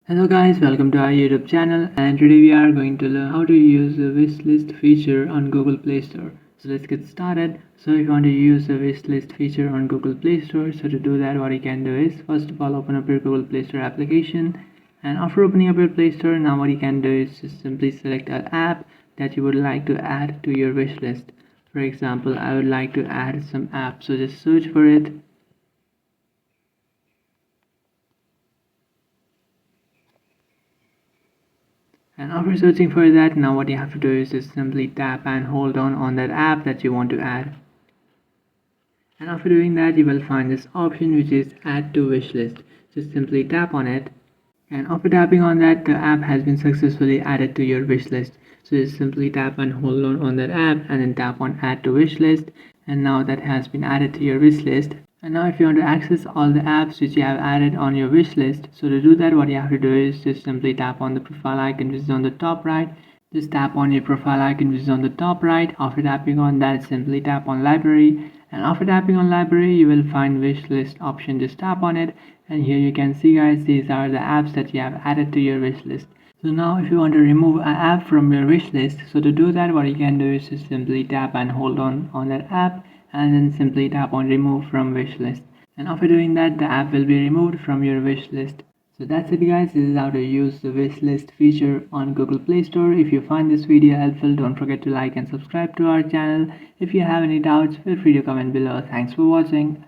Hello guys, welcome to our YouTube channel, and today we are going to learn how to use the wishlist feature on Google Play Store. So let's get started. So if you want to use the wishlist feature on Google Play Store, so to do that what you can do is first of all open up your Google Play Store application, and after opening up your Play Store, now what you can do is just simply select an app that you would like to add to your wish list. For example, I would like to add some app, so just search for it. And after searching for that, now what you have to do is just simply tap and hold on that app that you want to add. And after doing that, you will find this option which is add to wishlist. Just simply tap on it. And after tapping on that, the app has been successfully added to your wishlist. So just simply tap and hold on that app and then tap on add to wishlist. And now that has been added to your wishlist. And now if you want to access all the apps which you have added on your wish list, so to do that what you have to do is just simply tap on the profile icon which is on the top right. Just tap on your profile icon which is on the top right. After tapping on that, simply tap on library, and after tapping on library you will find wish list option. Just tap on it, and here you can see guys, these are the apps that you have added to your wish list. So now if you want to remove an app from your wish list, so to do that what you can do is just simply tap and hold on that app, and then simply tap on remove from wish list, and after doing that the app will be removed from your wish list. So that's it guys, this is how to use the wish list feature on Google Play Store. If you find this video helpful, don't forget to like and subscribe to our channel. If you have any doubts, feel free to comment below. Thanks for watching.